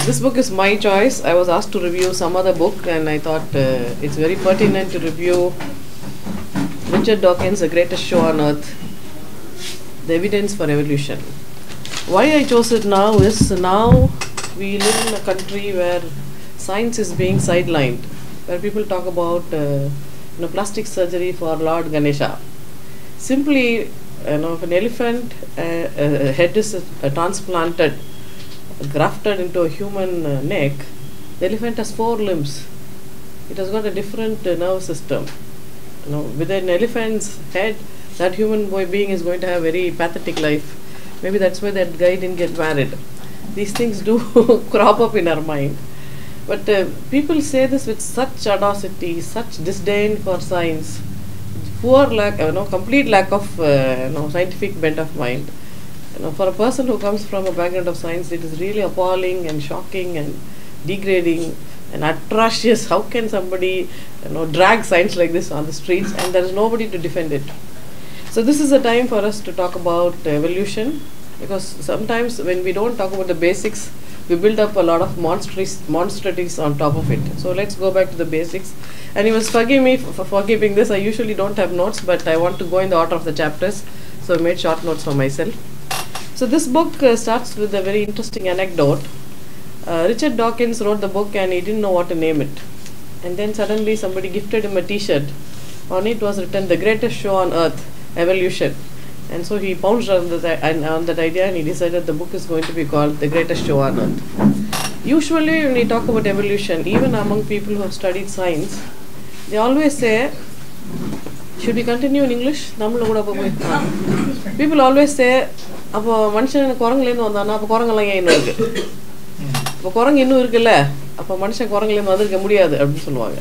This book is my choice. I was asked to review some other book, and I thought it's very pertinent to review Richard Dawkins' The Greatest Show on Earth, The Evidence for Evolution. Why I chose it now is now we live in a country where science is being sidelined, where people talk about plastic surgery for Lord Ganesha. Simply, if an elephant head is transplanted, grafted into a human neck, the elephant has 4 limbs. It has got a different nerve system. With an elephant's head, that human being is going to have a very pathetic life. Maybe that's why that guy didn't get married. These things do crop up in our mind. But people say this with such audacity, such disdain for science, poor lack, complete lack of scientific bent of mind. For a person who comes from a background of science, it is really appalling and shocking and degrading and atrocious. How can somebody drag science like this on the streets and there is nobody to defend it? So this is a time for us to talk about evolution, because sometimes when we don't talk about the basics, we build up a lot of monstrosities on top of it. So let's go back to the basics. And you must forgive me for forgiving this. I usually don't have notes, but I want to go in the order of the chapters, so I made short notes for myself. So this book starts with a very interesting anecdote. Richard Dawkins wrote the book and he didn't know what to name it. And then suddenly somebody gifted him a t-shirt. On it was written, "The Greatest Show on Earth, Evolution." And so he pounced on that idea and he decided the book is going to be called The Greatest Show on Earth. Usually when we talk about evolution, even among people who have studied science, they always say, should we continue in English? People always say, அப்போ மனுஷன் குரங்குலேருந்து வந்தானா அப்போ குரங்கெல்லாம் ஏன் இன்னும் இருக்கு, இப்போ குரங்கு இன்னும் இருக்குல்ல, அப்போ மனுஷன் குரங்குலேருந்து வந்திருக்க முடியாது அப்படின்னு சொல்லுவாங்க.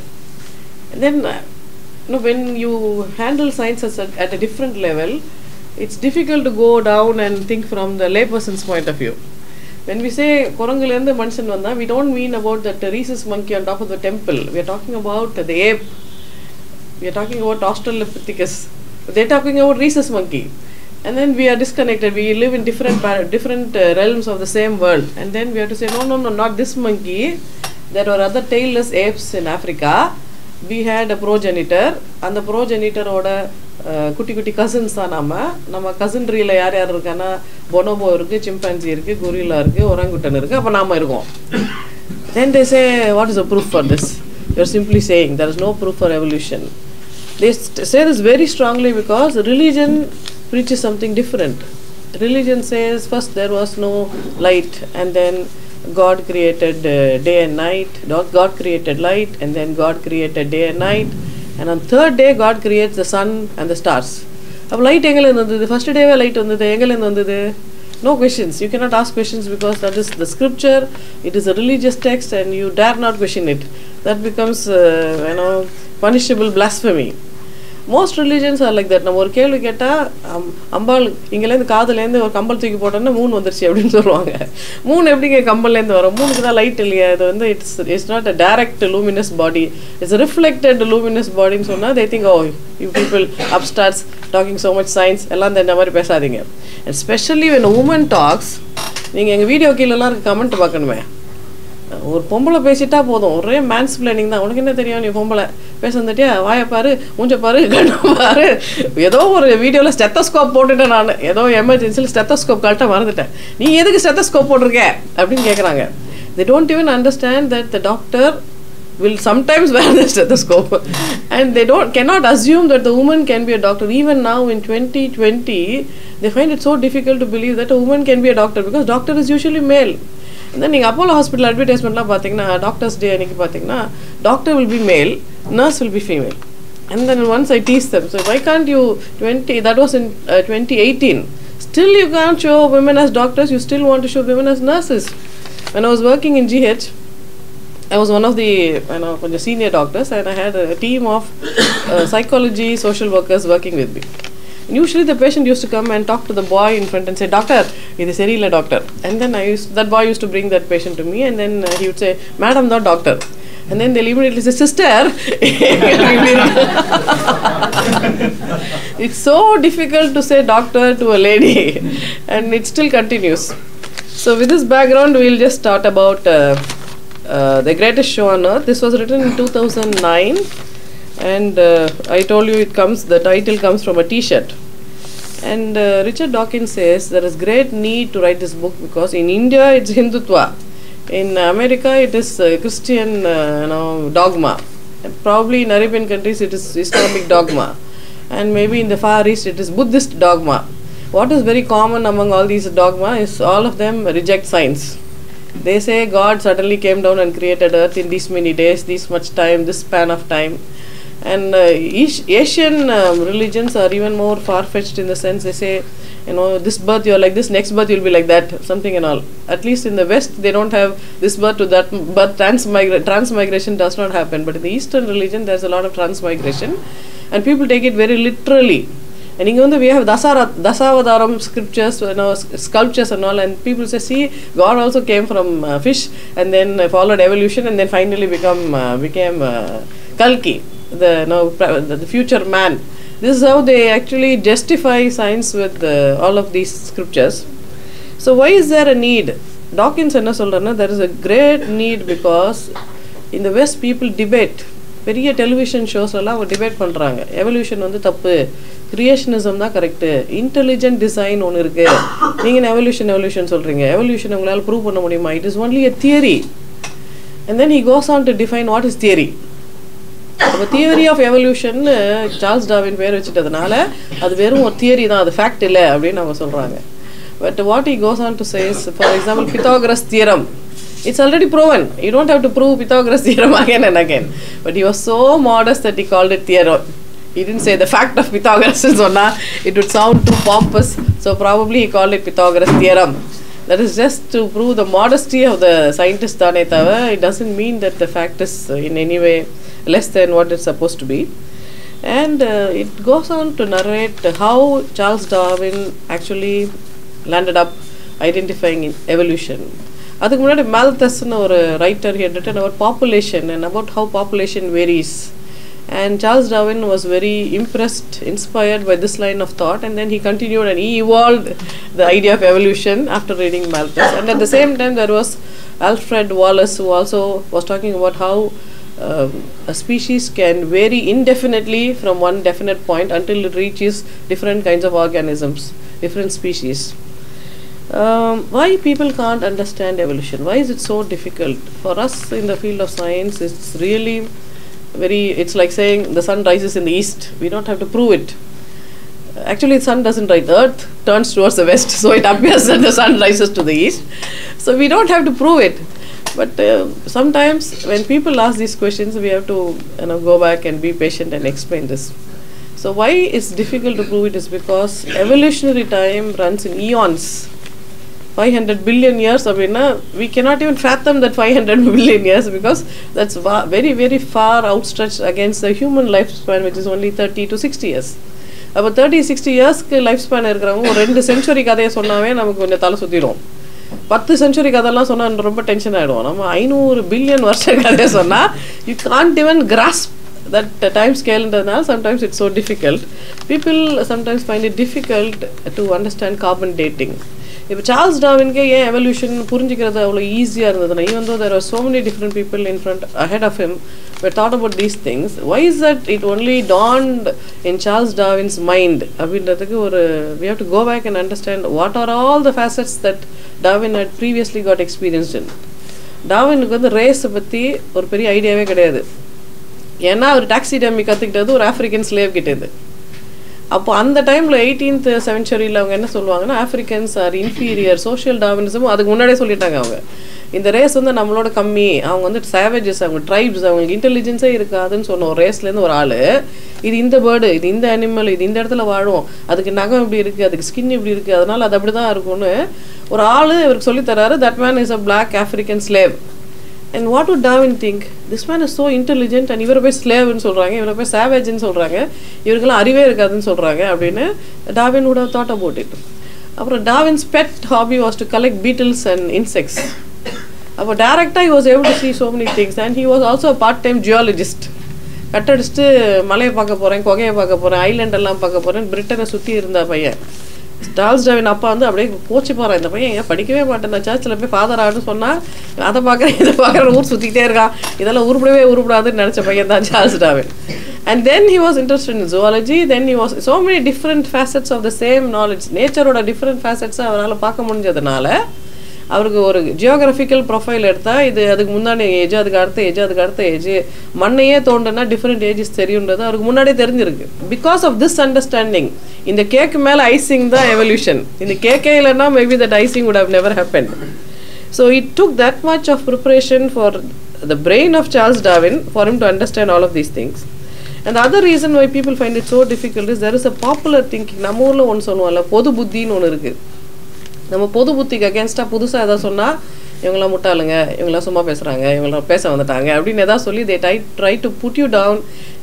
And then when you handle science at a different level, it's difficult to go down and think from the layperson's point of view. When we say குரங்குலேருந்து மனுஷன் வந்தா, we don't mean about that rhesus monkey on top of the temple. We are talking about the ape. We are talking about Australopithecus. They are talking about rhesus monkey. And then we are disconnected. We live in different realms of the same world. And then we have to say, no, not this monkey. There were other tailless apes in Africa. We had a progenitor. And the progenitor oda kutti cousins தான் நம்ம cousinryல யார் இருக்கானா bonobo இருக்கு, chimpanzee இருக்கு, gorilla இருக்கு, orangutan இருக்கு, அப்ப நாம இருக்கோம். Then they say, what is the proof for this? You're simply saying there is no proof for evolution. They say this very strongly because religion preaches something different. Religion says first there was no light, and then God created day and night. God created light, and then God created day and night, and on third day God creates the sun and the stars. Ab light engala irundhathu, first day light vandhathu, engala irundhathu? No questions. You cannot ask questions because that is the scripture. It is a religious text and you dare not question it. That becomes punishable blasphemy. Most religions are like that. நம்ம ஒரு கேள்வி கேட்டா அம்பாள் இங்கேருந்து காதுலேருந்து ஒரு compel தூக்கி போட்டோன்னா மூணு வந்துருச்சு அப்படின்னு சொல்லுவாங்க. மூணு எப்படிங்க கம்பல்லேருந்து வரும்? மூணுக்கு தான் லைட் இல்லையா? இது வந்து it's not a direct luminous body, it's reflected luminous பாடின்னு சொன்னால் they think, oh, you people upstarts talking so much science, எல்லாம் இந்த மாதிரி பேசாதீங்க. And especially when a woman talks, நீங்கள் எங்கள் வீடியோ கீழெல்லாம் இருக்க கமெண்ட் பார்க்கணுமே. ஒரு பொம்பளை பேசிட்டா போதும், ஒரே மேன்ஸ் பிளானிங் தான். உனக்கு என்ன தெரியும், நீ பொம்பளை பேச வந்துட்டியா, வாயை பாரு, மூஞ்ச பாரு, கண்ணை பாரு. ஏதோ ஒரு வீடியோவில் ஸ்டெத்தஸ்கோப் போட்டுட்டேன் நான், ஏதோ எமர்ஜென்சியில் ஸ்டெத்தஸ்கோப் கரெக்டாக மறந்துட்டேன், நீ எதுக்கு ஸ்டெத்தஸ்கோப் போட்டிருக்க அப்படின்னு கேட்குறாங்க. They don't even understand that the doctor will sometimes wear the stethoscope and they cannot assume that the woman can be a doctor. Even now in 2020, they find it so difficult to believe that a woman can be a doctor because doctor is usually male. And then நீங்கள் Apollo hospital அட்வர்டைஸ்மெண்ட்லாம் பார்த்தீங்கன்னா, doctors டே அன்றைக்கி பார்த்தீங்கன்னா, doctor will be மேல், nurse will be female. And then once I tease them, so why can't you, that was in 2018, still you can't show women as doctors, you still want to show women as nurses. When I was working in GH, I was one of the senior doctors and I had a team of psychology, social workers working with me. And usually the patient used to come and talk to the boy in front and say, "Doctor, இது சரியில்லை doctor." And then that boy used to bring that patient to me and then he would say, "Madam, not doctor." And then they'll immediately say, "Sister." It's so difficult to say doctor to a lady and it still continues. So with this background, we'll just start about The Greatest Show on Earth. This was written in 2009, and I told you the title comes from a t-shirt. And Richard Dawkins says there is great need to write this book because in India it's Hindutva, in America it is Christian dogma, and probably in Arabian countries it is Islamic dogma, and maybe in the Far East it is Buddhist dogma. What is very common among all these dogma is all of them reject science. They say God suddenly came down and created earth in these many days, this much time, this span of time. And Asian religions are even more far-fetched in the sense they say, this birth you're like this, next birth you'll be like that, something and all. At least in the West, they don't have this birth to that birth, transmigration does not happen. But in the Eastern religion, there's a lot of transmigration, and people take it very literally. And we have Dasavadaram scriptures, sculptures and all, and people say, see, God also came from fish, and then followed evolution, and then finally became Kalki, the future man. This is how they actually justify science with all of these scriptures. So why is there a need? Dawkins there is a great need because in the West people debate. பெரிய television shows எல்லாம் அவங்க debate பண்ணுறாங்க. Evolution தப்பு, கிரியேஷனிசம் தான் correct, intelligent design ஒன்று இருக்குது, நீங்கள் evolution சொல்கிறீங்க, எவல்யூஷன் உங்களால் ப்ரூவ் பண்ண முடியுமா? It is only a theory. And then he goes on to define what is theory. அப்போ theory of evolution Charles Darwin பேர் வச்சுட்டதுனால அது வெறும் ஒரு தியரி தான், அது ஃபேக்ட் இல்லை அப்படின்னு அவங்க சொல்கிறாங்க. But what he goes on to says, for example Pythagoras theorem, it's already proven. You don't have to prove Pythagoras theorem again and again. But he was so modest that he called it theorem. He didn't say the fact of Pythagoras is ona. It would sound too pompous. So probably he called it Pythagoras theorem. That is just to prove the modesty of the scientist. It doesn't mean that the fact is in any way less than what it's supposed to be. And it goes on to narrate how Charles Darwin actually landed up identifying evolution. அதுக்கு முன்னாடி மால்தஸ்னு ஒரு writer had written about population and about how population varies, and Charles Darwin was very inspired by this line of thought, and then he continued and he evolved the idea of evolution after reading Malthus. And at the same time there was Alfred Wallace, who also was talking about how a species can vary indefinitely from one definite point until it reaches different kinds of organisms, different species. Why people can't understand evolution? Why is it so difficult? For us in the field of science, it's really it's like saying the sun rises in the east. We don't have to prove it. Actually, the sun doesn't rise. The earth turns towards the west, so it appears that the sun rises to the east. So we don't have to prove it. But sometimes when people ask these questions, we have to go back and be patient and explain this. So why it's difficult to prove it is because evolutionary time runs in eons. 500 billion years, we cannot even fathom that 500 billion years because that's very, very far outstretched against the human lifespan, which is only 30 to 60 years. About 30-60 years lifespan இருக்கிறவங்க ஒரு 2 century கதையை சொன்னாவே நமக்கு கொஞ்சம் தலை சுற்றிடும். 10 century கதையெல்லாம் சொன்னால் ரொம்ப டென்ஷன் ஆகிடும். நம்ம 500 பில்லியன் வருஷ கதையை சொன்னால் you can't even grasp that time scale. Sometimes it's so difficult. People sometimes find it difficult to understand carbon dating. இப்போ சார்ல்ஸ் டார்வின்கே ஏன் எவல்யூஷன் புரிஞ்சிக்கிறது அவ்வளோ ஈஸியாக இருந்ததுன்னா, even though there are so many different people ahead of him who thought about these things, why is that it only dawned in Charles Darwin's mind? அப்படின்றதுக்கு we have to go back and understand what are all the facets that Darwin had previously got experienced in. டார்வினுக்கு ரேஸை பற்றி ஒரு பெரிய ஐடியாவே கிடையாது. ஏன்னா அவர் டாக்ஸிடெமி கற்றுக்கிட்டது ஒரு African slave கிட்டேது. அப்போ அந்த டைமில் 18th centuryயில் அவங்க என்ன சொல்லுவாங்கன்னா, ஆஃப்ரிக்கன்ஸ் ஆர் இன்ஃபீரியர், சோஷியல் டார்வினிசமும் அதுக்கு முன்னாடியே சொல்லிட்டாங்க. அவங்க இந்த ரேஸ் நம்மளோட கம்மி, அவங்க சேவேஜஸ், அவங்க ட்ரைப்ஸ், அவங்களுக்கு இன்டெலிஜென்ஸே இருக்காதுன்னு சொன்ன ஒரு ரேஸ்லேருந்து ஒரு ஆள், இது இந்த பேர்டு, இது இந்த அனிமல், இது இந்த இடத்துல வாழும், அதுக்கு நகம் இப்படி இருக்குது, அதுக்கு ஸ்கின் இப்படி இருக்குது, அதனால் அது அப்படி தான் இருக்கும்னு ஒரு ஆள் இவருக்கு சொல்லித்தராரு. That man is a black African slave. And what would Darwin think? This man is so intelligent and இவரை போய் ஸ்லேவ்னு சொல்கிறாங்க, இவரை போய் சேவேஜ்னு சொல்கிறாங்க, இவருக்கெல்லாம் அறிவே இருக்காதுன்னு சொல்கிறாங்க அப்படின்னு Darwin would have thought about it. அப்புறம் Darwin's pet hobby was to collect beetles and insects. அப்போ டேரெக்டாக he was able to see so many things, and he was also a part-time geologist. கட்டடிச்சுட்டு மலையை பார்க்க போகிறேன், குகையை பார்க்க போகிறேன், ஐலண்ட் எல்லாம் பார்க்க போகிறேன், பிரிட்டனை சுற்றி இருந்த பையன். சார்ல்ஸ் டார்வின் அப்பா வந்து அப்படியே போச்சு போகிறான், இந்த பையன் எங்கே படிக்கவே மாட்டேன், நான் சர்ச்சில் போய் ஃபாதர் ஆகுன்னு சொன்னால் அதை பார்க்குறேன் இதை பார்க்குறேன் ஊர் சுற்றிக்கிட்டே இருக்கான், இதெல்லாம் உருப்படாதுன்னு நினச்ச பையன் தான் Charles Darwin. And then he was interested in zoology, then he was so many different facets of the same knowledge. நேச்சரோட டிஃப்ரெண்ட் ஃபேசட்ஸை அவரால் பார்க்க முடிஞ்சதுனால அவருக்கு ஒரு ஜியோகிராஃபிக்கல் ப்ரொஃபைல் எடுத்தால் இது அதுக்கு முன்னாடி ஏஜ், அதுக்கு அடுத்த ஏஜ், மண்ணையே தோண்டுனா டிஃப்ரெண்ட் ஏஜஸ் தெரியுன்றது அவருக்கு முன்னாடியே தெரிஞ்சிருக்கு. பிகாஸ் ஆஃப் திஸ் அண்டர்ஸ்டாண்டிங், இந்த கேக்கு மேலே ஐசிங் தான் எவல்யூஷன், இந்த கேக்கே இல்லைன்னா maybe that icing would have never happened. So it took that much of preparation for the brain of Charles Darwin for him to understand all of these things. And the other reason why people find it so difficult is there is a popular thinking. நம்ம ஊரில் ஒன்று சொல்லுவோம்ல, பொது புத்தின்னு ஒன்று இருக்குது. நம்ம பொது புத்திக்கு அகேன்ஸ்டாக புதுசாக எதாவது சொன்னால் இவங்களாம் முட்டாளுங்க, இவங்களாம் சும்மா பேசுகிறாங்க, இவங்களாம் பேச வந்துட்டாங்க அப்படின்னு எதாவது சொல்லி they try to put you down,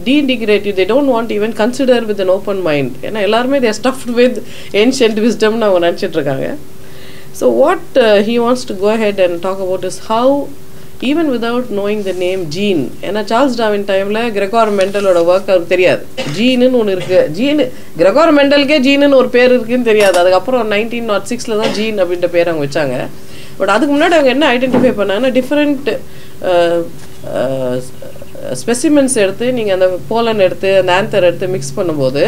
deintegrate you. They don't want to even consider with an open mind. ஏன்னா எல்லாருமே they are stuffed with ancient wisdomனு அவங்க நினச்சிட்டு இருக்காங்க. So what he wants to go ahead and talk about is how even without knowing the name gene, ஏன்னா Charles Darwin டைமில் கிரெகார் மெண்டலோட work அவருக்கு தெரியாது. ஜீனுன்னு ஒன்று இருக்குது, ஜீனு கிரெகார் மெண்டலுக்கே ஜீனுன்னு ஒரு பேர் இருக்குதுன்னு தெரியாது. அதுக்கப்புறம் 1906 தான் ஜீன் அப்படின்ற பேர் அவங்க வச்சாங்க. பட் அதுக்கு முன்னாடி அவங்க என்ன ஐடென்டிஃபை பண்ணாங்கன்னா டிஃப்ரெண்ட் ஸ்பெசிமென்ஸ் எடுத்து நீங்கள் அந்த போலன் எடுத்து அந்த ஆன்தர் எடுத்து மிக்ஸ் பண்ணும்போது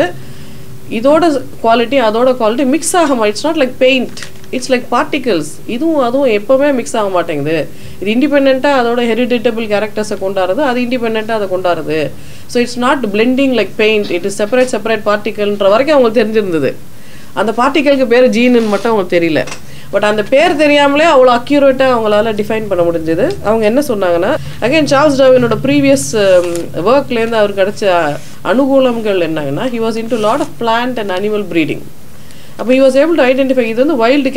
இதோட குவாலிட்டி அதோட குவாலிட்டி மிக்ஸ் ஆகாமல், it's not like paint, it's like particles. அதுவும் எப்போவுமே மிக்ஸ் ஆக மாட்டேங்குது. இது இண்டிபெண்ட்டாக அதோட ஹெரிடிட்டபிள் கேரக்டர்ஸை கொண்டாடுறது, அது இண்டிபெண்ட்டாக அதை கொண்டாடுறது. So it's not blending like paint, it is separate பார்ட்டிகல்ன்ற வரைக்கும் அவங்களுக்கு தெரிஞ்சிருந்தது. அந்த பார்ட்டிகலுக்கு பேர் ஜீனுன்னு மட்டும் அவங்களுக்கு தெரியல. பட் அந்த பேர் தெரியாமலே அவ்வளோ அக்யூரேட்டாக அவங்களால டிஃபைன் பண்ண முடிஞ்சது. அவங்க என்ன சொன்னாங்கன்னா, அகைன் சார்ல்ஸ் டார்வினோட ப்ரீவியஸ் ஒர்க்லேருந்து அவருக்கு கிடைச்ச அனுகூலங்கள் என்னங்கன்னா, he was into lot of plant and animal breeding. அப்போ he was able to identify இது வந்து வைல்டு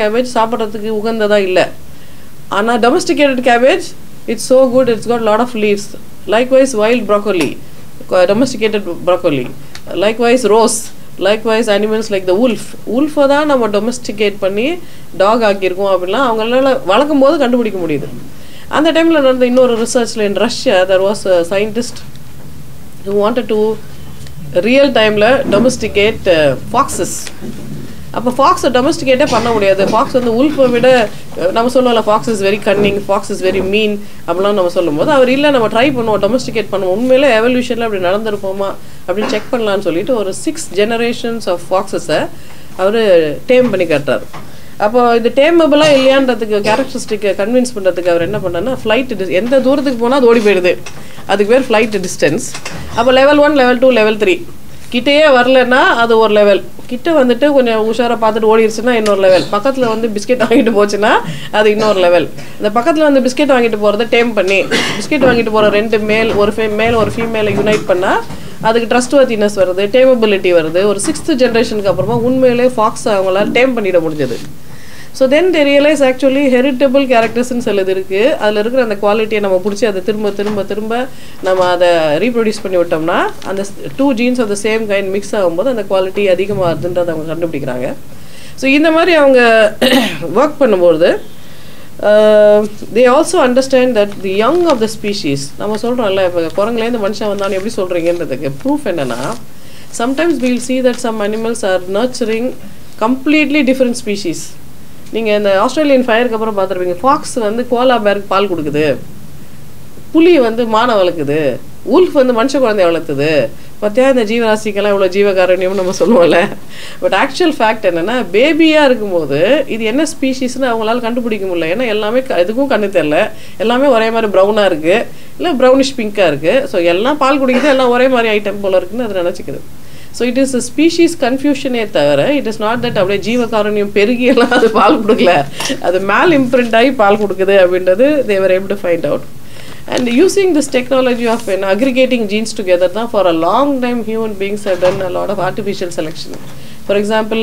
கேபேஜ் சாப்பிட்றதுக்கு உகந்ததாக இல்லை. ஆனால் domesticated cabbage it's so good, it's got lot of leaves. Likewise wild broccoli, domesticated broccoli, likewise rose, likewise animals like the உல்ஃபை தான் நம்ம டொமஸ்டிகேட் பண்ணி டாக் ஆக்கியிருக்கோம் அப்படின்லாம் அவங்களால வளர்க்கும் போது கண்டுபிடிக்க முடியுது. அந்த டைமில் நடந்த இன்னொரு ரிசர்ச்சில் in Russia there was a scientist who wanted to real டைமில் டொமஸ்டிகேட் ஃபாக்ஸஸ். அப்போ ஃபாக்ஸை டொமஸ்டிகேட்டே பண்ண முடியாது. ஃபாக்ஸ் வந்து உல்ஃபை விட நம்ம சொல்லுவோம்ல, fox is very cunning, fox is very mean அப்படிலாம் நம்ம சொல்லும்போது அவர் இல்லை நம்ம ட்ரை பண்ணுவோம், டொமஸ்டிகேட் பண்ணுவோம், உண்மையிலே எவல்யூஷனில் அப்படி நடந்திருப்போமா அப்படின்னு செக் பண்ணலான்னு சொல்லிட்டு ஒரு 6 generations ஆஃப் ஃபாக்ஸஸை அவர் டேம் பண்ணி காட்டுறாரு. அப்போ இது டேமபிளாக இல்லையான்றதுக்கு கேரக்டரிஸ்டிக்கை கன்வின்ஸ் பண்ணுறதுக்கு அவர் என்ன பண்ணாருன்னா, ஃப்ளைட் எந்த தூரத்துக்கு போனால் அது ஓடி போயிடுது, அதுக்கு பேர் ஃப்ளைட் டிஸ்டன்ஸ். அப்போ லெவல் 1, லெவல் 2, லெவல் 3 கிட்டேயே வரலன்னா அது ஒரு லெவல், கிட்ட வந்துட்டு கொஞ்சம் உஷாராக பார்த்துட்டு ஓடிடுச்சுன்னா இன்னொரு லெவல், பக்கத்தில் வந்து பிஸ்கெட் வாங்கிட்டு போச்சுன்னா அது இன்னொரு லெவல். இந்த பக்கத்தில் வந்து பிஸ்கெட் வாங்கிட்டு போகிறத டேம் பண்ணி பிஸ்கெட் வாங்கிட்டு போகிற 2 மேல் ஒரு ஃபீமேலை யுனைட் பண்ணால் அதுக்கு ட்ரஸ்ட்வர்த்தினஸ் வருது, டேமபிலிட்டி வருது. ஒரு 6th ஜென்ரேஷனுக்கு அப்புறமா உண்மையிலே ஃபாக்ஸ் அவங்களால டேம் பண்ணிட முடிஞ்சது. So then they realise actually heritable கேரக்டர்ஸ்ன்னு சிலது இருக்குது, அதில் இருக்கிற அந்த குவாலிட்டியை நம்ம பிடிச்சி அதை திரும்ப நம்ம அதை ரீப்ரொடியூஸ் பண்ணி விட்டோம்னா அந்த 2 genes of the same kind mix ஆகும்போது அந்த குவாலிட்டி அதிகமாகுதுன்றதை அவங்க கண்டுபிடிக்கிறாங்க. ஸோ இந்த மாதிரி அவங்க ஒர்க் பண்ணும்போது they also understand that the young of the species, நம்ம சொல்கிறோம்ல இப்போ குரங்குலேருந்து மனுஷன் வந்தாலும் எப்படி சொல்கிறீங்கன்றதுக்கு ப்ரூஃப் என்னென்னா, sometimes we will see that some animals are nurturing completely different species. நீங்கள் இந்த ஆஸ்திரேலியன் ஃபயருக்கு அப்புறம் பார்த்துருப்பீங்க, ஃபாக்ஸ் வந்து கோலா பேருக்கு பால் கொடுக்குது, புலி வந்து மானை வளர்க்குது, உல்ஃப் வந்து மனுஷ குழந்தைய வளர்த்துது. பார்த்தியா இந்த ஜீவராசிக்கெல்லாம் இவ்வளோ ஜீவகாரண்யம்னு நம்ம சொல்லுவோம்ல. பட் ஆக்சுவல் ஃபேக்ட் என்னென்னா, பேபியாக இருக்கும்போது இது என்ன ஸ்பீஷீஸ்னு அவங்களால கண்டுபிடிக்க முடியல. ஏன்னா எல்லாமே எதுக்கும் கண்ணு தெரில, எல்லாமே ஒரே மாதிரி ப்ரௌனாக இருக்குது, இல்லை ப்ரௌனிஷ் பிங்காக இருக்குது. ஸோ எல்லாம் பால் குடிக்குது, எல்லாம் ஒரே மாதிரி ஐட்டம் போல் இருக்குதுன்னு அது நினச்சிக்குது. ஸோ இட் இஸ் ஸ்பீஷீஸ் கன்ஃபியூஷனே தவிர இட் இஸ் நாட் தட் அப்படியே ஜீவகாரண்யம் பெருகியெல்லாம் அது பால் கொடுக்கல, அது மேல் இம்ப்ரிண்ட் ஆகி பால் கொடுக்குது அப்படின்றது they were able to find out. And using this technology of aggregating genes together தான் for a long time human beings have done a lot of artificial selection. For example,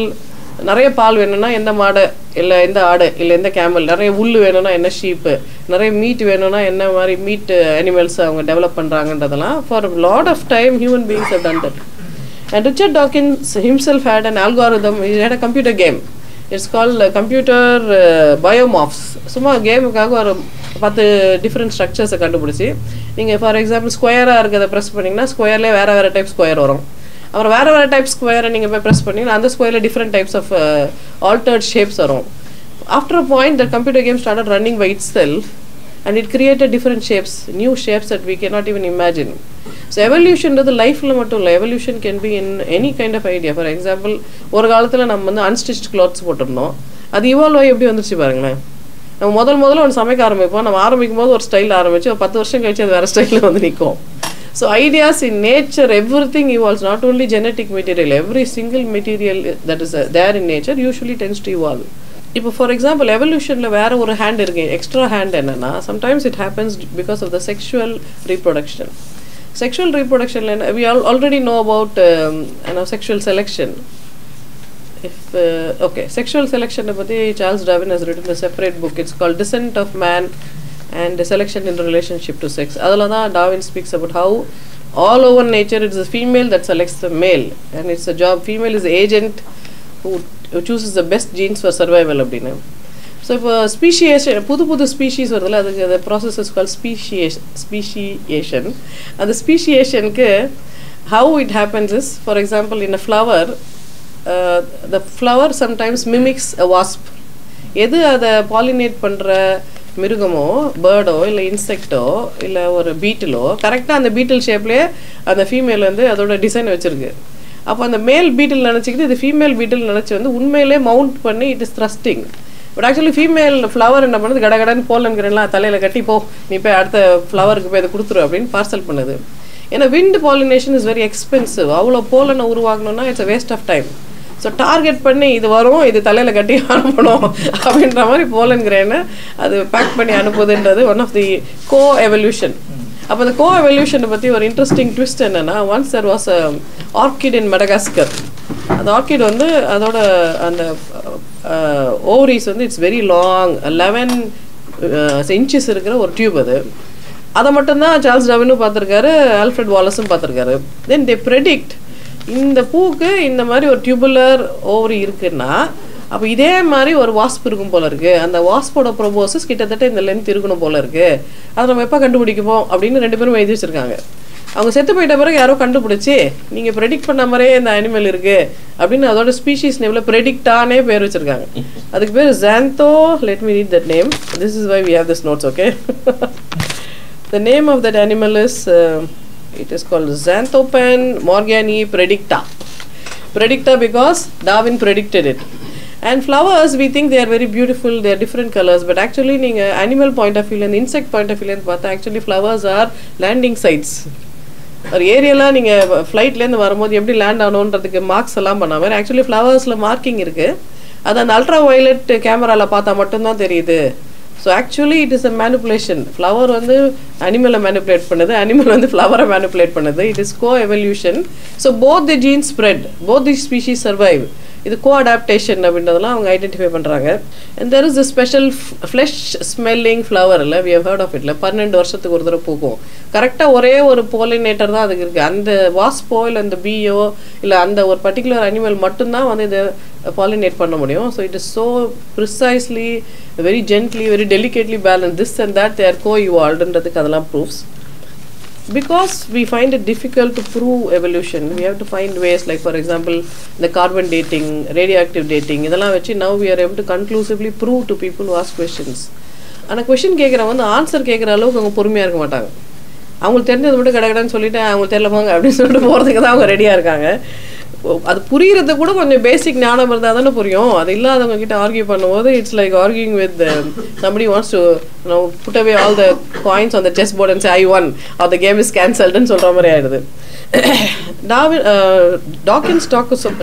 நிறைய பால் வேணும்னா எந்த மாடு இல்லை எந்த ஆடு இல்லை எந்த கேமல், நிறைய உள் வேணும்னா என்ன ஷீப்பு, நிறைய மீட் வேணும்னா என்ன மாதிரி மீட் அனிமல்ஸ் அவங்க develop பண்ணுறாங்கன்றதெல்லாம் for a lot of time human beings have done that. And Richard Dawkins himself had an algorithm, he had a computer game. It's called computer biomorphs. சும்மா கேமுக்காக ஒரு 10 different ஸ்ட்ரக்சர்ஸை கண்டுபிடிச்சி, நீங்கள் for example ஸ்கொயராக இருக்கிறத press பண்ணிங்கன்னா ஸ்கொயர்லேயே வேறு type square வரும். அப்புறம் வேறு டைப் ஸ்கொயரை நீங்கள் போய் ப்ரெஸ் பண்ணிங்கன்னா அந்த ஸ்கொயரில் different types of altered shapes வரும். After a point the computer game started running by itself and it created different shapes, new shapes that we cannot even imagine. So evolution is the life la mattum illa, evolution can be in any kind of idea. For example, ஒரு காலத்துல நம்ம வந்து unstitched clothes போட்டுருந்தோம், அது evolve ஆகி எப்படி வந்துருச்சு பாருங்களேன். நம்ம முதல்ல ஒன்று சமைக்க ஆரம்பிப்போம், நம்ம ஆரம்பிக்கும் போது ஒரு ஸ்டைல் ஆரம்பிச்சு ஒரு 10 வருஷம் கழிச்சு அது வேறு ஸ்டைலில் வந்து நிற்கும். So ideas in nature, everything evolves, not only genetic material, every single material that is there in nature usually tends to evolve. இப்போ ஃபார் எக்ஸாம்பிள் எவல்யூஷனில் வேறு ஒரு ஹேண்ட் இருக்கு, எக்ஸ்ட்ரா ஹேண்ட் என்னென்னா sometimes it happens because of the sexual reproduction. Sexual ரீப்ரொடக்ஷனில் என்ன, we already know about sexual selection. Okay, sexual செலெக்ஷனை பற்றி Charles Darwin has written a separate book. It's called Descent of Man and Selection in Relationship to Sex. அதில் தான் Darwin speaks about how all over nature it's the female that selects the male and it's a job. Female is the agent who chooses the best genes for survival அப்படின்னா. So இப்போ speciation, புது species வருதுல்ல, அதுக்கு அந்த process is call speciation. அந்த ஸ்பீஷியேஷனுக்கு how it happens is, for example in a flower, the flower sometimes mimics a wasp. எது அதை பாலினேட் பண்ணுற மிருகமோ, பேர்டோ இல்லை இன்செக்டோ இல்லை ஒரு பீட்டிலோ, கரெக்டாக அந்த பீட்டில் ஷேப்லேயே அந்த ஃபீமேல் வந்து அதோட டிசைன் வச்சுருக்கு. அப்போ அந்த மேல் பீட்டில் நினச்சிக்கிட்டு இது ஃபீமேல் பீட்டில் நினச்சி வந்து உண்மையிலே மவுண்ட் பண்ணி it is thrusting. But actually female flower என்ன பண்ணுது, கடகடன்னு போலன்கிறேன்லாம் தலையில் கட்டி போ, நீ போய் அடுத்த ஃப்ளவருக்கு போய் அதை கொடுத்துரு அப்படின்னு பார்சல் பண்ணுது. ஏன்னா wind pollination is very expensive. அவ்வளோ போலனை உருவாகணும்னா it's a waste of time. So target பண்ணி இது வரும், இது தலையில் கட்டி அனுப்பணும் அப்படின்ற மாதிரி போலன்கிறேன்னு அது பேக் பண்ணி அனுப்புதுன்றது one of the coevolution. அப்போ அந்த கோ எவல்யூஷனை பற்றி ஒரு இன்ட்ரெஸ்டிங் ட்விஸ்ட் என்னென்னா, once there was a orchid in Madagascar. அந்த ஆர்கிட் வந்து அதோட அந்த ஓவரிஸ் வந்து இட்ஸ் வெரி லாங், 11 இன்ச்சஸ் இருக்கிற ஒரு டியூப். அதை மட்டும்தான் சார்ல்ஸ் டார்வினும் பார்த்துருக்காரு, ஆல்ஃப்ரெட் வாலஸும் பார்த்துருக்காரு. தென் தே ப்ரெடிக்ட், இந்த பூக்கு இந்த மாதிரி ஒரு டியூபுலர் ஓவரி இருக்குன்னா அப்போ இதே மாதிரி ஒரு வாஸ்ப் இருக்கும் போல இருக்குது, அந்த வாஸ்போட ப்ரோபோசஸ் கிட்டத்தட்ட இந்த லென்த் இருக்கணும் போல இருக்குது, அதை நம்ம எப்போ கண்டுபிடிக்குமோ அப்படின்னு 2 பேரும் எழுதி வச்சுருக்காங்க. அவங்க செத்து போயிட்ட பிறகு யாரோ கண்டுபிடிச்சி நீங்கள் ப்ரெடிக்ட் பண்ண மாதிரியே இந்த அனிமல் இருக்குது அப்படின்னு அதோட ஸ்பீஷீஸ் நேமில் ப்ரெடிக்டானே பேர் வச்சுருக்காங்க. அதுக்கு பேர் Xantho. Let me read that name. This is why we have this notes. Okay, the name of that animal is it is called Xanthopan morgani predicta. Predicta because Darwin predicted it. And flowers, we think they are very beautiful, they are different colors, but actually in animal point of view and insect point of view actually flowers are landing sites. ஒரு ஏரியாவில் நீங்கள் ஃப்ளைட்லேருந்து வரும்போது எப்படி land ஆகணுன்றதுக்கு marks எல்லாம் பண்ணாமல் actually ஃப்ளவர்ஸில் marking இருக்குது. அது அந்த அல்ட்ரா வயலட் கேமராவில் பார்த்தா மட்டும்தான் தெரியுது. So actually it is a manipulation. Flower வந்து அனிமலை மேனிப்புலேட் பண்ணுது, அனிமல் வந்து ஃப்ளவரை மேனிப்புலேட் பண்ணுது. It is co evolution. So both the genes spread, both the species survive. இது கோ அடாப்டேஷன் அப்படின்றதெல்லாம் அவங்க ஐடென்டிஃபை பண்ணுறாங்க. And there is a special flesh smelling flower இல்லை, வி ஹவ் ஹர்ட் ஆஃப் இட்ல, 12 வருஷத்துக்கு ஒரு தடவை பூக்கும். கரெக்டாக ஒரே ஒரு போலினேட்டர் தான் அதுக்கு இருக்குது. அந்த வாஸ்போ இல்லை அந்த பீயோ இல்லை அந்த ஒரு பர்டிகுலர் அனிமல் மட்டும்தான் வந்து இதை பாலினேட் பண்ண முடியும். So it is so precisely, very gently, very delicately balance. This and that they are co இவால்வ்ன்றதுக்கு அதெல்லாம் proofs. Because we find it difficult to prove evolution, we have to find ways, like for example the carbon dating, radioactive dating, இதெல்லாம் வச்சு now we are able to conclusively prove to people who ask questions. ஆனால் question கேட்குறவங்க வந்து answer கேட்குற அளவுக்கு அவங்க பொறுமையாக இருக்க மாட்டாங்க. அவங்களுக்கு தெரிஞ்சது மட்டும் கடகடன்னு சொல்லிட்டு அவங்களுக்கு தெரியலப்பாங்க அப்படின்னு சொல்லிட்டு போகிறதுக்கு தான் அவங்க ரெடியாக இருக்காங்க. அது புரிகிறது கூட கொஞ்சம் பேசிக் ஞானம் இருந்தால் தானே புரியும். அது இல்லாதவங்க கிட்ட ஆர்கியூ பண்ணும்போது it's like arguing with somebody wants to put away all the coins on the chessboard and say I won or the game is cancelled ன்னு சொல்கிற மாதிரி ஆயிடுது. Dawkins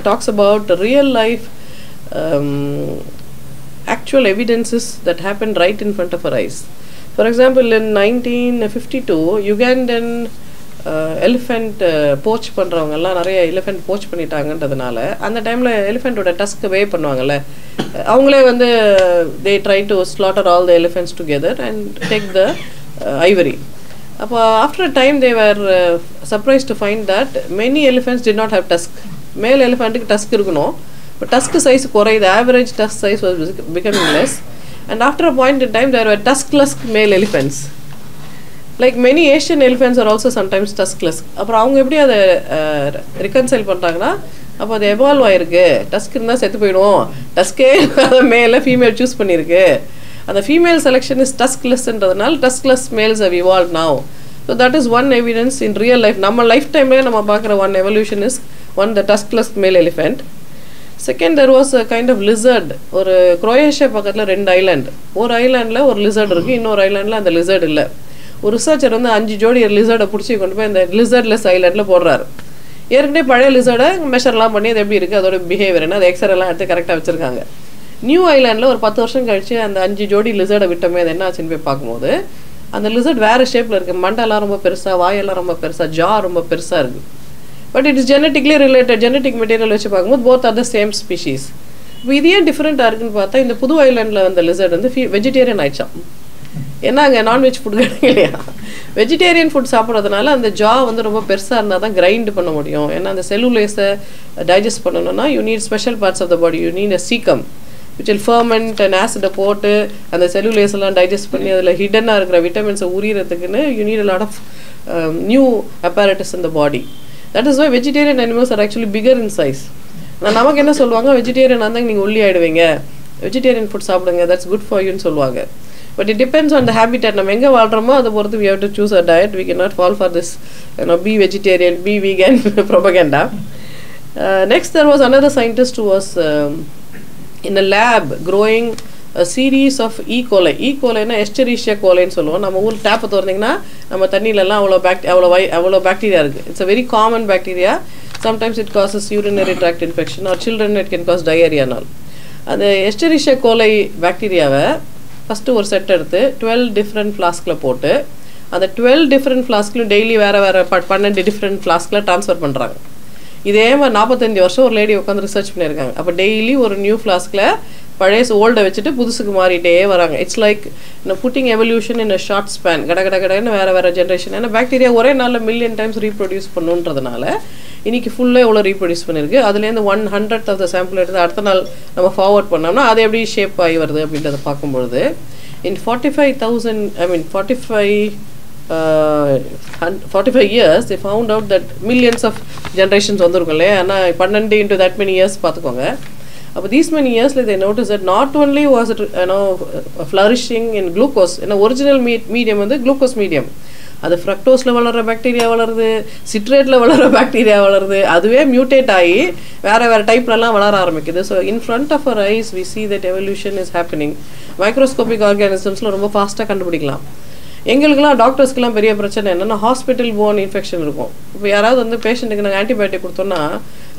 talks about real life actual evidences that happened right in front of our eyes. For example, in 1952 Ugandan elephant போச் பண்ணுறவங்கெல்லாம் நிறைய elephant போச் பண்ணிட்டாங்கன்றதுனால அந்த டைமில் எலிஃபெண்ட்டோட டஸ்க்கு வே பண்ணுவாங்கள்ல, அவங்களே வந்து they try to slaughter all the elephants together and take the ivory. அப்போ after a time they were surprise to find that many elephants did not have tusk. Male எலிஃபெண்ட்டுக்கு tusk இருக்கணும், இப்போ டஸ்க் சைஸ் குறையுது, average tusk size was becoming less. And after a point in time there were tuskless male elephants. Like many Asian elephants are also sometimes tuskless. அப்புறம் அவங்க எப்படி அதை reconcile பண்ணுறாங்கன்னா, அப்போ அது எவால்வ் ஆகிருக்கு, டஸ்க் இருந்தால் செத்து போயிடும், டஸ்கே மேலே ஃபீமேல் சூஸ் பண்ணியிருக்கு, அந்த ஃபீமேல் செலெக்ஷன் இஸ் டஸ்க்லெஸ்ன்றதுனால tuskless males have evolve now. So that is one evidence in real life. நம்ம லைஃப் டைம்லேயே நம்ம பார்க்குற one evolution is one the tuskless male elephant. Second, there was a kind of lizard. ஒரு Croatia பக்கத்தில் 2 island, ஒரு ஐலாண்டில் ஒரு lizard இருக்குது, இன்னொரு ஐலாண்டில் அந்த லிசர்ட் இல்லை. ஒரு ரிசர்ச்சர் வந்து 5 ஜோடி லிசர்டை பிடிச்சி கொண்டு போய் இந்த லிசர்ட்லெஸ் ஐலாண்டில் போடுறாரு. ஏற்கனவே பழைய லிசர்டை மெஷர்லாம் பண்ணி அது எப்படி இருக்குது, அதோட பிஹேவியர் என்ன, அது எக்ஸ்ரேலாம் எடுத்து கரெக்டாக வச்சுருக்காங்க. நியூ ஐலாண்டில் ஒரு 10 வருஷம் கழிச்சு அந்த 5 ஜோடி லிசர்டை விட்டோமே, அது என்ன ஆச்சுன்னு போய் பார்க்கும்போது அந்த லிசர்ட் வேறு ஷேப்பில் இருக்குது. மண்டெல்லாம் ரொம்ப பெருசாக, வாயெல்லாம் ரொம்ப பெருசாக, ஜா ரொம்ப பெருசாக இருக்குது. But it is genetically related. Genetic material வச்சு பார்க்கும்போது both are the same species. இப்போ இது ஏன் டிஃப்ரெண்ட்டாக இருக்குன்னு பார்த்தா, இந்த புது ஐலாண்டில் அந்த லிசர்ட் வந்து வெஜிடேரியன் ஆயிடுச்சான். ஏன்னா அங்கே நான்வெஜ் ஃபுட் கிடையாது இல்லையா, வெஜிடேரியன் ஃபுட் சாப்பிட்றதுனால அந்த ஜா வந்து ரொம்ப பெருசாக இருந்தால் தான் கிரைண்ட் பண்ண முடியும். ஏன்னா அந்த செல்லுலேஸை டைஜஸ்ட் பண்ணணும்னா you need special parts of the body, you need a caecum which will ferment and acid போட்டு அந்த செல்லுலேஸ் எல்லாம் டைஜஸ்ட் பண்ணி அதில் ஹிடனாக இருக்கிற விட்டமின்ஸை உரியறதுக்குன்னு you need a lot of new apparatus in the body. That is why vegetarian animals are actually bigger in size. நமக்கு என்ன சொல்லுவாங்க, vegetarian இருந்தால் நீங்கள் ஒல்லி ஆகிடுவீங்க, வெஜிடேரியன் ஃபுட் சாப்பிடுங்க, that's good for youன்னு சொல்லுவாங்க. But it depends on the habitat. நம்ம எங்கே வாழ்கிறோமோ அதை பொறுத்து we have to choose a diet. We cannot fall for this be vegetarian, be vegan propaganda. Next, there was another scientist who was in a lab growing a series of E. coli. E. coli na Escherichia coli ன்னு சொல்லுவோம். நம்ம ஊர் டேப்பை திறந்தீங்கன்னா நம்ம தண்ணியிலலாம் அவ்வளோ bacteria இருக்குது. It's a very common bacteria. Sometimes it causes urinary tract infection or children it can cause diarrhea and all. அந்த Escherichia coli பாக்டீரியாவை first ஒரு செட் எடுத்து 12 டிஃப்ரெண்ட் ஃப்ளாஸ்கில் போட்டு அந்த 12 டிஃப்ரெண்ட் ஃப்ளாஸ்க்லையும் டெய்லி வேறு 12 டிஃப்ரெண்ட் ஃப்ளாஸ்கில் ட்ரான்ஸ்ஃபர் பண்ணுறாங்க. இதே மாதிரி 45 வருஷம் ஒரு லேடி உட்காந்து ரிசர்ச் பண்ணியிருக்காங்க. அப்போ டெய்லி ஒரு நியூ ஃப்ளாஸ்கில் பழைய ஓல்டை வச்சுட்டு புதுசுக்கு மாறிட்டே வராங்க. It's like pudding evolution in a short span. கடன்னு வேறு ஜென்ரேஷன். ஏன்னா பாக்டீரியா ஒரே நாளில் மில்லியன் டைம்ஸ் ரீப்ரொடியூஸ் பண்ணுன்றதுனால இன்றைக்கி ஃபுல்லாக எவ்வளோ ரீப்ரொடியூஸ் பண்ணியிருக்கு. அதுலேருந்து 1/100th ஆஃப் த சாம்பிள் எடுத்து அடுத்த நாள் நம்ம ஃபார்வர்ட் பண்ணோம்னா அது எப்படி ஷேப் ஆகி வருது அப்படின்றத பார்க்கும்பொழுது இன் 45 years they found out that millions of generations வந்திருக்கும் இல்லையா. ஆனால் 12 into that many years பார்த்துக்கோங்க. அப்போ these many years they noticed that not only was it flourishing in glucose, original medium வந்து குளுக்கோஸ் மீடியம், அது ஃப்ரக்டோஸில் வளர்கிற பாக்டீரியா வளருது, சிட்ரேட்டில் வளர்கிற பாக்டீரியா வளருது, அதுவே மியூட்டேட் ஆகி வேறு டைப்லலாம் வளர ஆரம்பிக்குது. So in front of our eyes we see that evolution is happening. Microscopic ஆர்கானிசம்ஸில் ரொம்ப ஃபாஸ்ட்டாக கண்டுபிடிக்கலாம். எங்களுக்கெல்லாம் டாக்டர்ஸ்க்கெலாம் பெரிய பிரச்சனை என்னென்னா ஹாஸ்பிட்டல் போன் இன்ஃபெக்ஷன் இருக்கும். இப்போ யாராவது வந்து பேஷண்ட்டுக்கு நாங்கள் ஆன்டிபயோட்டிக் கொடுத்தோன்னா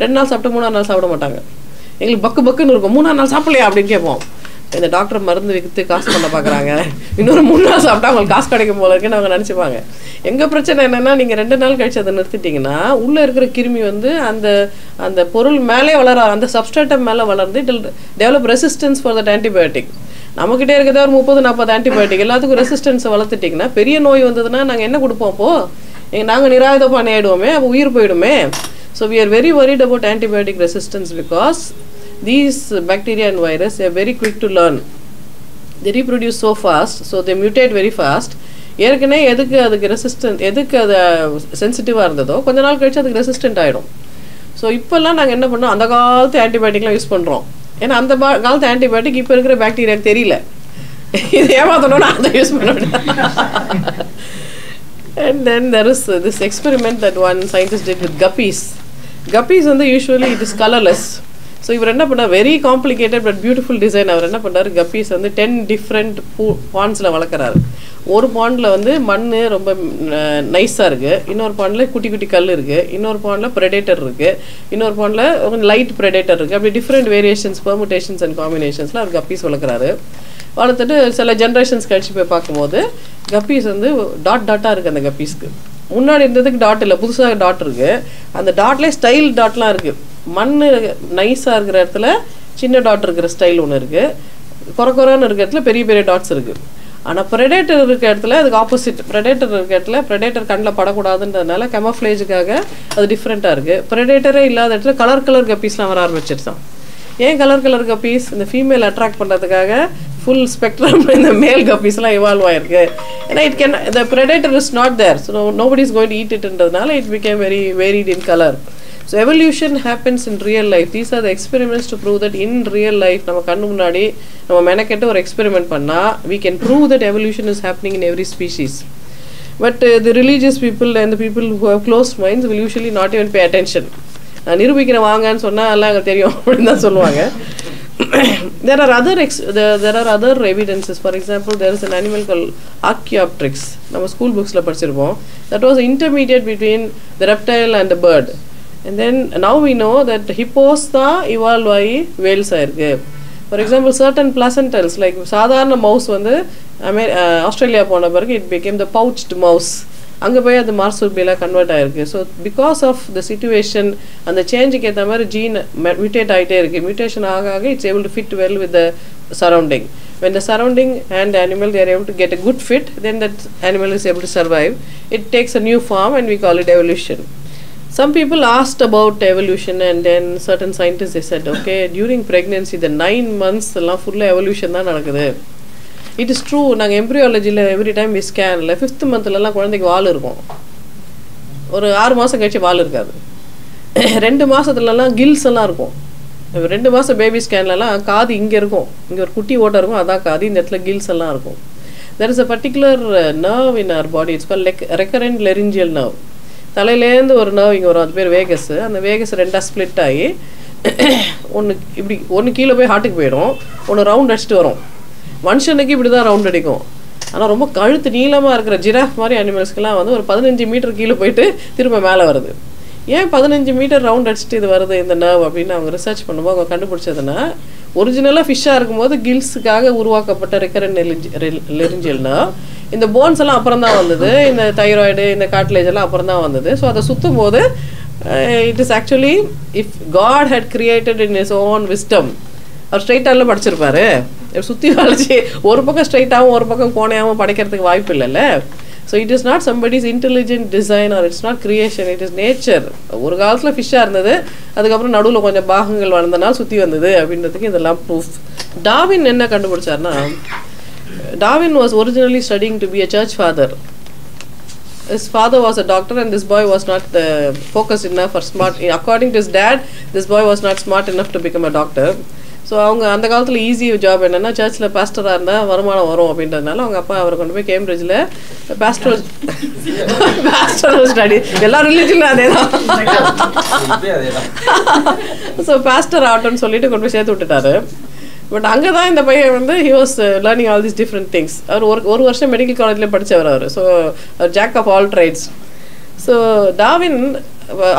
2 நாள் சாப்பிட்டு 3ஆவது நாள் சாப்பிட மாட்டாங்க. எங்களுக்கு பக்குன்னு இருக்கும். 3ஆவது நாள் சாப்பிடலையா அப்படின்னு கேட்போம். இந்த டாக்டர் மருந்து விற்று காசு பண்ண பார்க்குறாங்க, இன்னொரு 3 நாள் சாப்பிட்டா அவங்களுக்கு காசு கிடைக்கும் போல இருக்குன்னு அவங்க நினச்சிப்பாங்க. எங்கள் பிரச்சனை என்னென்னா நீங்கள் 2 நாள் கழிச்சு அதை நிறுத்திட்டிங்கன்னா உள்ளே இருக்கிற கிருமி வந்து அந்த அந்த பொருள் மேலே அந்த சப்ஸ்ட்ரேட்டம் மேலே வளர்ந்து it will develop resistance for that antibiotic. நம்மக்கிட்டே இருக்கிறத ஒரு 30-40 ஆன்டிபயோட்டிக் எல்லாத்துக்கும் ரெசிஸ்டன்ஸை வளர்த்துட்டிங்கன்னா பெரிய நோய் வந்ததுன்னா நாங்கள் என்ன கொடுப்போம்? அப்போது நாங்கள் நிராயுதபாணி ஆகிடுவோமே, அப்போ உயிர் போயிடுமே. So we are very worried about antibiotic resistance because these bacteria and virus are very quick to learn. They reproduce so fast, so they mutate very fast. ஏற்கனவே அதுக்கு ரெசிஸ்டன்ட் எதுக்கு அது சென்சிட்டிவாக இருந்ததோ கொஞ்ச நாள் கழிச்சு அதுக்கு ரெசிஸ்டன்ட் ஆகிடும். ஸோ இப்போல்லாம் நாங்கள் என்ன பண்ணோம், அந்த காலத்து ஆன்டிபயோட்டிக்லாம் யூஸ் பண்ணுறோம். ஏன்னா அந்த காலத்து ஆன்டிபயோட்டிக் இப்போ இருக்கிற பாக்டீரியாவுக்கு தெரியல, இது ஏமாத்தணும்னா அதை யூஸ் பண்ண முடியாது. And then there is this experiment that one scientist did with guppies. Guppies வந்து usually it is colorless. So இவர் என்ன பண்ணார், very complicated but beautiful design. அவர் என்ன பண்ணார், கப்பீஸ் வந்து 10 டிஃப்ரெண்ட் பாண்ட்ஸில் வளர்க்குறாரு. ஒரு பாண்டில் வந்து மண் ரொம்ப நைஸாக இருக்குது, இன்னொரு பாண்டில் குட்டி குட்டி கல் இருக்குது, இன்னொரு பாண்டில் ப்ரெடேட்டர் இருக்குது, இன்னொரு பாண்டில் லைட் ப்ரெடேட்டர் இருக்குது. அப்படி டிஃப்ரெண்ட் வேரியேஷன்ஸ், பெர்முடேஷன்ஸ் அண்ட் காம்பினேஷன்ஸில் அவர் கப்பீஸ் வளர்க்குறாரு. வளர்த்துட்டு சில ஜென்ரேஷன்ஸ் கழிச்சு போய் பார்க்கும்போது கப்பீஸ் வந்து டாட்டாக இருக்குது. அந்த கப்பீஸ்க்கு முன்னாடி இருந்ததுக்கு டாட் இல்லை, புதுசாக டாட் இருக்குது. அந்த டாட்லேயே ஸ்டைல் டாட்லாம் இருக்குது. மண் நைஸாக இருக்கிற இடத்துல சின்ன டாட் இருக்கிற ஸ்டைல் ஒன்று இருக்குது, குறைன்னு இருக்கிற இடத்துல பெரிய பெரிய டாட்ஸ் இருக்குது. ஆனால் ப்ரெடேட்டர் இருக்கிற இடத்துல அதுக்கு ஆப்போசிட். ப்ரெடேட்டர் இருக்கிற இடத்துல ப்ரெடேட்டர் கண்ணில் படக்கூடாதுன்றதுனால கெமஃப்ளேஜுக்காக அது டிஃப்ரெண்ட்டாக இருக்குது. ப்ரெடேட்டரே இல்லாத இடத்துல கலர் கப்பீஸ்லாம் வர ஆரம்பிச்சிருச்சான். ஏன் கலர் கப்பீஸ்? இந்த ஃபீமேல் அட்ராக்ட் பண்ணுறதுக்காக ஃபுல் ஸ்பெக்ட்ரம் இந்த மேல் கப்பீஸ்லாம் இவால்வ் ஆகிருக்கு. And the predator is not there, so nobody is going to eat it. It became very varied in color. So evolution happens in real life. These are the experiments to prove that in real life, we can prove that evolution is happening in every species. But the religious people and the people who have closed minds will usually not even pay attention. There are other evidences. For example, there is an animal called Archaeopteryx. Our school books that was intermediate between the reptile and the bird. And then now we know that hippos evolved whales. For example, certain placentals like sadharana mouse Australia it became the pouched mouse. The marsupila convert. So because of the situation and the change gene mutate mutation it's able to fit well with the surrounding. When the surrounding and the animal they are able to get a good fit, then that animal is able to survive. It takes a new form and we call it evolution. Some people asked about evolution, and then certain scientists they said, okay, during pregnancy the 9 months full evolution. It is true. In embryology, every time we scan, 5th month la குழந்தைக்கு வால் இருக்கும். ஒரு 6 மாசம் கழிச்சு வால் இருக்காது. 2 மாசத்துலலாம் kills எல்லாம் இருக்கும். 2 மாசம் baby ஸ்கேன்லலாம் காது இங்க இருக்கும். இங்க ஒரு குட்டி ஓட்ட இருக்கும். அதான் காது. இந்த இடத்துல கில்ஸ் எல்லாம் இருக்கும். There is a particular nerve in our body. It's called recurrent laryngeal nerve. தலையிலேருந்து ஒரு nerve இங்க வரும். அது பேர் வேகஸ். அந்த வேகஸ் ரெண்டா ஸ்ப்ளிட் ஆகி ஒன்னு கீழ போய் ஹார்ட்டுக்கு போயிடும். ஒன்னு ரவுண்ட் அடிச்சிட்டு வரும். மனுஷனுக்கு இப்படி தான் ரவுண்ட் அடிக்கும். ஆனால் ரொம்ப கழுத்து நீளமாக இருக்கிற ஜிராஃப் மாதிரி அனிமல்ஸ்க்கெலாம் ஒரு 15 மீட்டர் கீழே போயிட்டு திரும்ப மேலே வருது. ஏன் 15 மீட்டர் ரவுண்ட் அடிச்சுட்டு இது வருது இந்த நர்வ் அப்படின்னு அவங்க ரிசர்ச் பண்ணும்போது அவங்க கண்டுபிடிச்சதுன்னா, ஒரிஜினலாக ஃபிஷ்ஷாக இருக்கும்போது கில்ஸுக்காக உருவாக்கப்பட்ட ரெக்கரண்ட் லெரிஞ்சியல் நர்வ் இந்த போன்ஸ் எல்லாம் அப்புறம் தான் வந்தது. இந்த தைராய்டு இந்த காட்லேஜ் எல்லாம் அப்புறம் தான் வந்தது. ஸோ அதை சுற்றும் போது it is actually if God had created in his own wisdom, அவர் ஸ்ட்ரைட்டாக படிச்சிருப்பாரு. சுற்றி வளைச்சி ஒரு பக்கம் ஸ்ட்ரைட்டாகவும் ஒரு பக்கம் கோணையாகவும் படைக்கிறதுக்கு வாய்ப்பு இல்லைல்ல. So it is not somebody's intelligent design R it's not creation, it is nature. ஒரு காலத்தில் ஃபிஷ்ஷாக இருந்தது, அதுக்கப்புறம் நடுவில் கொஞ்சம் பாகங்கள் வளர்ந்தனால் சுற்றி வந்தது அப்படின்றதுக்கு இதெல்லாம் ப்ரூஃப். டார்வின் என்ன கண்டுபிடிச்சார்னா, Darwin was originally studying to be a church father. His father was a doctor and this boy was not focused enough or smart. According to his dad, this boy was not smart enough to become a doctor. So அவங்க அந்த காலத்தில் easy job என்னென்னா, சர்ச்சில் பாஸ்டராக இருந்தால் வருமானம் வரும் அப்படின்றதுனால அவங்க அப்பா அவரை கொண்டு போய் கேம்பிரிட்ஜில் பாஸ்டரல் ஸ்டடி, எல்லா ரிலீஜன்லையும் அதே தான். ஸோ பாஸ்டர் ஆகட்டும்னு சொல்லிட்டு கொண்டு போய் சேர்த்து விட்டுட்டாரு. பட் அங்கே தான் இந்த பையன் he was learning all these different things. அவர் ஒரு வருஷம் மெடிக்கல் காலேஜில் படித்தவர் அவர். So jack of all trades. So Darwin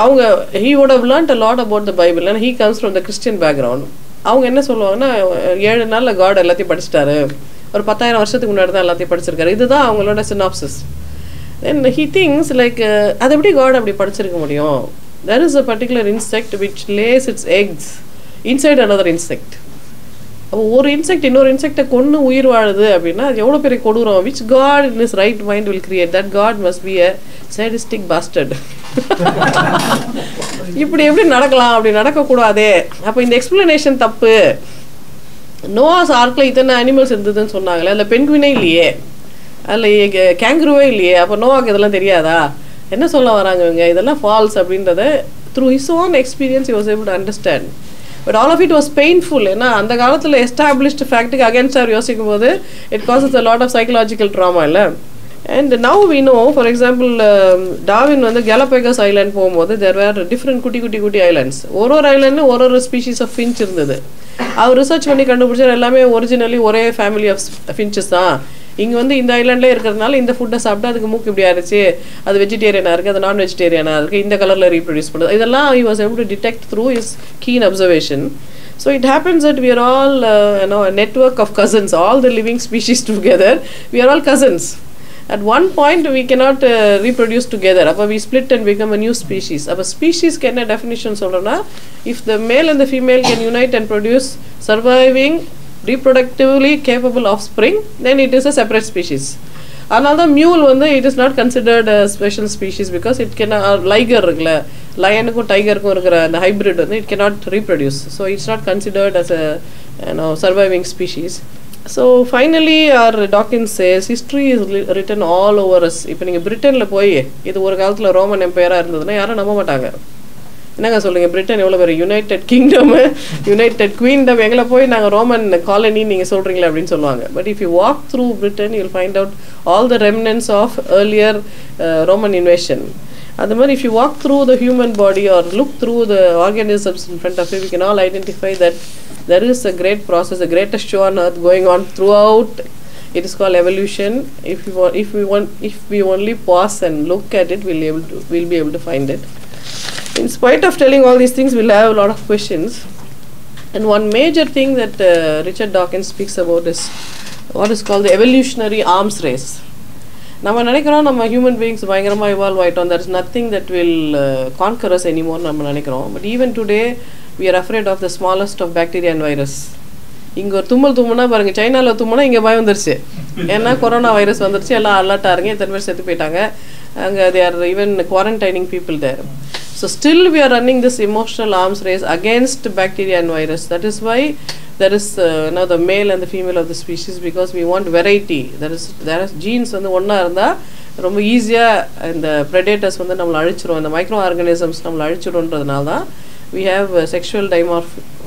அவங்க he would have learned a lot about the Bible and he comes from the Christian background. அவங்க என்ன சொல்லுவாங்கன்னா, 7 நாளில் காட் எல்லாத்தையும் படிச்சிட்டாரு, ஒரு 10,000 வருஷத்துக்கு முன்னாடி தான் எல்லாத்தையும் படிச்சிருக்காரு. இதுதான் அவங்களோட synopsis. Then he thinks like அது எப்படி காட் அப்படி படிச்சிருக்க முடியும்? there is a particular insect which lays its eggs inside another insect. அப்போ ஒரு இன்செக்ட் இன்னொரு இன்செக்டை கொன்று உயிர் வாழுது அப்படின்னா அது எவ்வளோ பெரிய கொடூரம். which god in his right mind will create that? God must be a sadistic bastard. இப்படி எப்படி நடக்கலாம்? அப்படி நடக்கக்கூடாதே. அப்போ இந்த எக்ஸ்பிளனேஷன் தப்பு. நோவாஸ் ஆர்க்கில் இத்தனை அனிமல்ஸ் இருந்ததுன்னு சொன்னாங்களே, அதில் பென்குவினே இல்லையே, அதில் கேங்குருவே இல்லையே, அப்போ நோவாக்கு இதெல்லாம் தெரியாதா? என்ன சொல்ல வராங்க இவங்க? இதெல்லாம் ஃபால்ஸ் அப்படின்றத through his own experience he was able to understand. But all of it was painful. ஏன்னா அந்த காலத்தில் எஸ்டாப்ளிஷ்டு ஃபேக்ட்டுக்கு அகேன்ஸ்டாக யோசிக்கும் போது it causes a lot of psychological trauma இல்லை. And now we know, for example, Darwin Galapagos Island போகும்போது there were different குட்டி islands. ஒரு ஐலாண்டு ஒரு ஸ்பீஷீஸ் ஆஃப் ஃபின்ச் இருந்தது. அவர் ரிசர்ச் பண்ணி கண்டுபிடிச்சார் எல்லாமே ஒரிஜினலி ஒரே ஃபேமிலி ஆஃப் ஃபின்ச்சஸ் தான். இங்கே இந்த ஐலாண்ட்லேயே இருக்கிறதுனால இந்த ஃபுட்டை சாப்பிட்டா அதுக்கு மூக்கு இப்படி ஆயிடுச்சு, அது வெஜிடேரியனாக இருக்குது, அது நான் வெஜிடேரியனாக இருக்குது, இந்த கலரில் ரீப்ரொடியூஸ் பண்ணுது. இதெல்லாம் he was able to detect through his keen observation. So it happens that we are all a network of cousins, all the living species together, we are all cousins. At one point we cannot reproduce together. Appa we split and become a new species. Appa species can a definition solrana, if the male and the female can unite and produce surviving reproductively capable offspring, then it is a separate species. Another mule it is not considered a special species because it can liger irukla lion ku tiger ku irukra the hybrid it cannot reproduce, so it's not considered as a surviving species. So finally our Dawkins says history is written all over us. இப்போ நீங்கள் பிரிட்டனில் போய் இது ஒரு காலத்தில் Roman எம்பையராக இருந்ததுன்னா யாரும் நம்ப மாட்டாங்க. என்னங்க சொல்லுங்கள், பிரிட்டன் எவ்வளோ பேர் யுனைடெட் கிங்டம், யுனைடெட் குவீன்டம், எங்களை போய் நாங்கள் ரோமன் காலனி நீங்கள் சொல்கிறீங்களே அப்படின்னு சொல்லுவாங்க. But if you walk through Britain you will find out all the remnants of earlier Roman invasion. அந்த மாதிரி if you walk through the human body or look through the organisms in front of you, we can all identify that there is a great process, the greatest show on earth going on throughout. It is called evolution. If we only pause and look at it, we'll be able to find it. In spite of telling all these things, we'll have a lot of questions. And one major thing that Richard Dawkins speaks about is what is called the evolutionary arms race. நம்ம நினைக்கிறோம் நம்ம human beings பயங்கரமாக evolve ஆகிட்டோம், there is nothing that will conquer us anymore நம்ம நினைக்கிறோம். But even today we are afraid of the smallest of bacteria and virus. இங்கே ஒரு தும்முனா பாருங்கள், சைனாவில் தும்முனா இங்கே பயம் வந்துருச்சு, ஏன்னா கொரோனா வைரஸ் வந்துருச்சு, எல்லாம் அலர்ட்டாக இருங்க, எத்தனை பேர் செத்து போயிட்டாங்க அங்கே, they are even quarantining people there. So still we are running this emotional arms race against bacteria and virus. That is why there is now the male and the female of the species, because we want variety. There is genes வந்து ஒன்றா இருந்தால் ரொம்ப ஈஸியாக இந்த predators வந்து நம்மளை அழிச்சிரும், இந்த micro organisms நம்மளை அழிச்சிடும்ன்றதுனால தான் we have sexual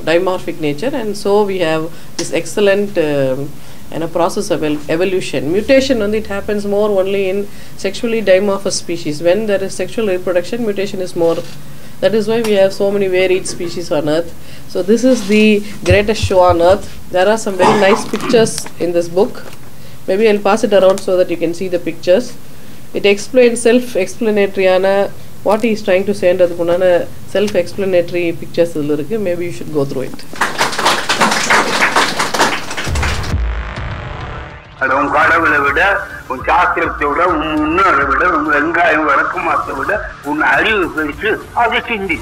dimorphic nature, and so we have this excellent process of evolution. Mutation when it happens more only in sexually dimorphous species. When there is sexual reproduction, mutation is more. That is why we have so many varied species on earth. So this is the greatest show on earth. There are some very nice pictures in this book. Maybe I'll pass it around so that you can see the pictures. It explains self-explanatory what he is trying to say, and adukuna self-explanatory pictures idhula irukku. Maybe you should go through it. உன் கடவுளை விட, உன் சாஸ்திரத்தை விட, உன் முன்னோரை விட, உன் வெங்காயம் வழக்கமாத்தை விட உன் அறிவு பெருசு, அதை சிந்தி.